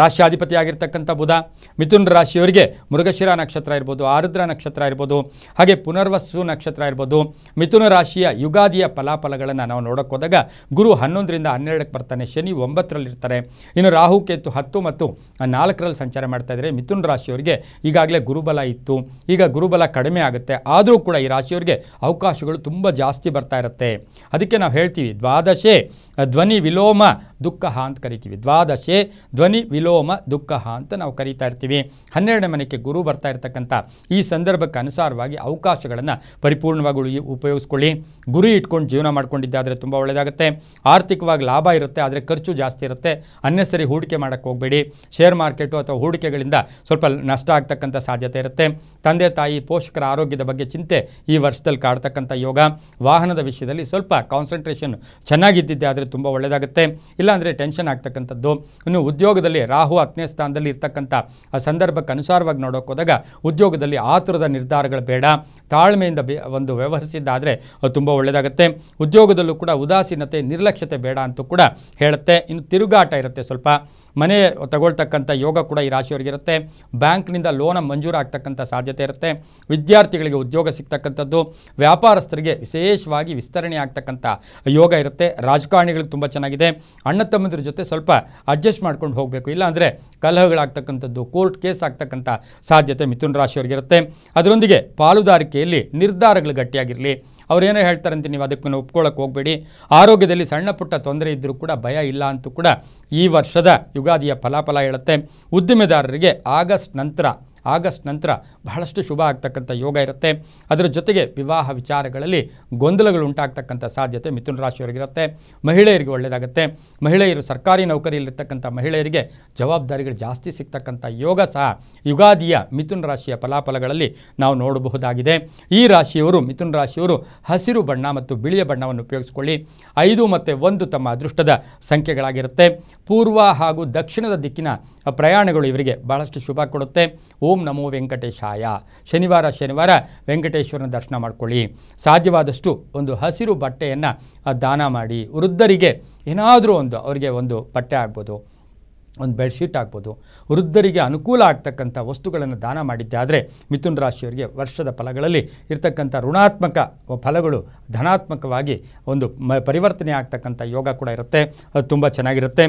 ರಾಶ್ಯಾಧಿಪತಿಯಾಗಿರ್ತಕ್ಕಂಥ ಬುಧ. ಮಿಥುನ ರಾಶಿಯವರಿಗೆ ಮೃಗಶಿರ ನಕ್ಷತ್ರ ಇರ್ಬೋದು, ಆರುದ್ರ ನಕ್ಷತ್ರ ಇರ್ಬೋದು, ಹಾಗೆ ಪುನರ್ವಸು ನಕ್ಷತ್ರ ಇರ್ಬೋದು. ಮಿಥುನ ರಾಶಿಯ ಯುಗಾದಿಯ ಫಲಾಫಲಗಳನ್ನು ನಾವು ನೋಡೋಕೆ ಹೋದಾಗ ಗುರು 11ರಿಂದ 12ಕ್ಕೆ ಬರ್ತಾನೆ, ಶನಿ 9ರಲ್ಲಿರ್ತಾರೆ. ಇನ್ನು ರಾಹು ಕೇತು 10 ಮತ್ತು 4ರಲ್ಲಿ ಸಂಚಾರ ಮಾಡ್ತಾ ಇದ್ದಾರೆ. ಮಿಥುನ ರಾಶಿಯವರಿಗೆ ಈಗಾಗಲೇ ಗುರುಬಲ ಇತ್ತು, ಈಗ ಗುರುಬಲ ಕಡಿಮೆ ಆಗುತ್ತೆ. ಆದರೂ ಕೂಡ ಈ ರಾಶಿಯವರಿಗೆ ಅವಕಾಶಗಳು ತುಂಬ ಜಾಸ್ತಿ ಬರ್ತಾ ಇರುತ್ತೆ. ಅದಕ್ಕೆ ನಾವು ಹೇಳ್ತೀವಿ ದ್ವಾದಶೆ ಧ್ವನಿ ವಿಲೋಮ ದುಃಖ ಅಂತ ಕರಿತೀವಿ. ದ್ವಾದಶೆ ಧ್ವನಿ ವಿಲೋಮ ದುಃಖ ಅಂತ ನಾವು ಕರೀತಾ ಇರ್ತೀವಿ. 12ನೇ ಮನೆಗೆ ಗುರು ಬರ್ತಾ ಇರ್ತಕ್ಕಂಥ ಈ ಸಂದರ್ಭಕ್ಕೆ ಅನುಸಾರವಾಗಿ ಅವಕಾಶಗಳನ್ನು ಪರಿಪೂರ್ಣವಾಗಿ ಉಪಯೋಗಿಸ್ಕೊಳ್ಳಿ. ಗುರಿ ಇಟ್ಕೊಂಡು ಜೀವನ ಮಾಡ್ಕೊಂಡಿದ್ದಾದರೆ ತುಂಬ ಒಳ್ಳೆಯದಾಗುತ್ತೆ. ಆರ್ಥಿಕವಾಗಿ ಲಾಭ ಇರುತ್ತೆ, ಆದರೆ ಖರ್ಚು ಜಾಸ್ತಿ ಇರುತ್ತೆ. ಅನ್ನೆಸರಿ ಹೂಡಿಕೆ ಮಾಡೋಕ್ಕೆ ಹೋಗಬೇಡಿ. ಶೇರ್ ಮಾರ್ಕೆಟು ಅಥವಾ ಹೂಡಿಕೆಗಳಿಂದ ಸ್ವಲ್ಪ ನಷ್ಟ ಆಗ್ತಕ್ಕಂಥ ಸಾಧ್ಯತೆ ಇರುತ್ತೆ. ತಂದೆ ತಾಯಿ ಪೋಷಕರ ಆರೋಗ್ಯದ ಬಗ್ಗೆ ಚಿಂತೆ ಈ ವರ್ಷದಲ್ಲಿ ಕಾಡ್ತಕ್ಕಂಥ ಯೋಗ. ವಾಹನದ ವಿಷಯದಲ್ಲಿ ಸ್ವಲ್ಪ ಕಾನ್ಸಂಟ್ರೇಷನ್ ಚೆನ್ನಾಗಿದ್ದಿದ್ದೆ ಆದರೆ ತುಂಬ ಒಳ್ಳೆಯದಾಗುತ್ತೆ. ಇಲ್ಲಾಂದರೆ ಟೆನ್ಷನ್ ಆಗ್ತಕ್ಕಂಥದ್ದು. ಇನ್ನು ಉದ್ಯೋಗದಲ್ಲಿ ರಾಹು 10ನೇ ಸ್ಥಾನದಲ್ಲಿ ಇರ್ತಕ್ಕಂಥ ಆ ಸಂದರ್ಭಕ್ಕೆ ಅನುಸಾರವಾಗಿ ನೋಡೋಕೆ ಹೋದಾಗ ಉದ್ಯೋಗದಲ್ಲಿ ಆತುರದ ನಿರ್ಧಾರಗಳು ಬೇಡ, ತಾಳ್ಮೆಯಿಂದ ಒಂದು ವ್ಯವಹರಿಸಿದ್ದಾದರೆ ತುಂಬ ಒಳ್ಳೆಯದಾಗುತ್ತೆ. ಉದ್ಯೋಗದಲ್ಲೂ ಕೂಡ ಉದಾಸೀನತೆ ನಿರ್ಲಕ್ಷ್ಯತೆ ಬೇಡ ಅಂತೂ ಕೂಡ ಹೇಳುತ್ತೆ. ಇನ್ನು ತಿರುಗಾಟ ಇರುತ್ತೆ, ಸ್ವಲ್ಪ ಮನೆ ತಗೊಳ್ತಕ್ಕಂಥ ಯೋಗ ಕೂಡ ಈ ರಾಶಿಯವರಿಗಿರುತ್ತೆ. ಬ್ಯಾಂಕ್ನಿಂದ ಲೋನ ಮಂಜೂರಾಗ್ತಕ್ಕಂಥ ಸಾಧ್ಯತೆ ಇರುತ್ತೆ. ವಿದ್ಯಾರ್ಥಿಗಳಿಗೆ ಉದ್ಯೋಗ ಸಿಗ್ತಕ್ಕಂಥದ್ದು, ವ್ಯಾಪಾರಸ್ಥರಿಗೆ ವಿಶೇಷವಾಗಿ ವಿಸ್ತರಣೆ ಆಗ್ತಕ್ಕಂಥ ಯೋಗ ಇರುತ್ತೆ. ರಾಜಕಾರಣಿಗಳಿಗೆ ತುಂಬ ಚೆನ್ನಾಗಿದೆ. ಅಣ್ಣ ತಮ್ಮಂದಿರ ಜೊತೆ ಸ್ವಲ್ಪ ಅಡ್ಜಸ್ಟ್ ಮಾಡ್ಕೊಂಡು ಹೋಗಬೇಕು, ಇಲ್ಲಾಂದರೆ ಕಲಹಗಳಾಗ್ತಕ್ಕಂಥದ್ದು, ಕೋರ್ಟ್ ಕೇಸ್ ಆಗ್ತಕ್ಕಂಥ ಸಾಧ್ಯತೆ ಮಿಥುನ ರಾಶಿಯವರಿಗಿರುತ್ತೆ. ಅದರೊಂದಿಗೆ ಪಾಲುದಾರಿಕೆಯಲ್ಲಿ ನಿರ್ಧಾರಗಳು ಗಟ್ಟಿಯಾಗಿರಲಿ. ಅವರೇನೋ ಹೇಳ್ತಾರಂತೆ ನೀವು ಅದಕ್ಕೆ ಒಪ್ಕೊಳ್ಳೋಕೆ ಹೋಗಬೇಡಿ. ಆರೋಗ್ಯದಲ್ಲಿ ಸಣ್ಣ ಪುಟ್ಟ ತೊಂದರೆ ಇದ್ದರೂ ಕೂಡ ಭಯ ಇಲ್ಲ ಅಂತೂ ಕೂಡ ಈ ವರ್ಷದ ಯುಗಾದಿಯ ಫಲಾಫಲ ಹೇಳುತ್ತೆ. ಉದ್ದಿಮೆದಾರರಿಗೆ ಆಗಸ್ಟ್ ನಂತರ ಬಹಳಷ್ಟು ಶುಭ ಆಗ್ತಕ್ಕಂಥ ಯೋಗ ಇರುತ್ತೆ. ಅದರ ಜೊತೆಗೆ ವಿವಾಹ ವಿಚಾರಗಳಲ್ಲಿ ಗೊಂದಲಗಳು ಉಂಟಾಗ್ತಕ್ಕಂಥ ಸಾಧ್ಯತೆ ಮಿಥುನ ರಾಶಿಯವರಿಗಿರುತ್ತೆ. ಮಹಿಳೆಯರಿಗೆ ಒಳ್ಳೆಯದಾಗುತ್ತೆ. ಮಹಿಳೆಯರು ಸರ್ಕಾರಿ ನೌಕರಿಯಲ್ಲಿರ್ತಕ್ಕಂಥ ಮಹಿಳೆಯರಿಗೆ ಜವಾಬ್ದಾರಿಗಳು ಜಾಸ್ತಿ ಸಿಗ್ತಕ್ಕಂಥ ಯೋಗ ಸಹ ಯುಗಾದಿಯ ಮಿಥುನ ರಾಶಿಯ ಫಲಾಫಲಗಳಲ್ಲಿ ನಾವು ನೋಡಬಹುದಾಗಿದೆ. ಈ ರಾಶಿಯವರು ಮಿಥುನ ರಾಶಿಯವರು ಹಸಿರು ಬಣ್ಣ ಮತ್ತು ಬಿಳಿಯ ಬಣ್ಣವನ್ನು ಉಪಯೋಗಿಸಿಕೊಳ್ಳಿ. 5 ಮತ್ತು 1 ತಮ್ಮ ಅದೃಷ್ಟದ ಸಂಖ್ಯೆಗಳಾಗಿರುತ್ತೆ. ಪೂರ್ವ ಹಾಗೂ ದಕ್ಷಿಣದ ದಿಕ್ಕಿನ ಪ್ರಯಾಣಗಳು ಇವರಿಗೆ ಬಹಳಷ್ಟು ಶುಭ ಕೊಡುತ್ತೆ. ಓಂ ನಮೋ ವೆಂಕಟೇಶಾಯ. ಶನಿವಾರ ವೆಂಕಟೇಶ್ವರನ ದರ್ಶನ ಮಾಡ್ಕೊಳ್ಳಿ. ಸಾಧ್ಯವಾದಷ್ಟು ಒಂದು ಹಸಿರು ಬಟ್ಟೆಯನ್ನು ದಾನ ಮಾಡಿ. ವೃದ್ಧರಿಗೆ ಏನಾದರೂ ಅವರಿಗೆ ಒಂದು ಬಟ್ಟೆ ಆಗ್ಬೋದು, ಒಂದು ಬೆಡ್ಶೀಟ್ ಆಗ್ಬೋದು, ವೃದ್ಧರಿಗೆ ಅನುಕೂಲ ಆಗ್ತಕ್ಕಂಥ ವಸ್ತುಗಳನ್ನು ದಾನ ಮಾಡಿದ್ದೆ ಆದರೆ ಮಿಥುನ ರಾಶಿಯವರಿಗೆ ವರ್ಷದ ಫಲಗಳಲ್ಲಿ ಇರ್ತಕ್ಕಂಥ ಋಣಾತ್ಮಕ ಫಲಗಳು ಧನಾತ್ಮಕವಾಗಿ ಒಂದು ಪರಿವರ್ತನೆ ಆಗ್ತಕ್ಕಂಥ ಯೋಗ ಕೂಡ ಇರುತ್ತೆ. ಅದು ತುಂಬ ಚೆನ್ನಾಗಿರುತ್ತೆ.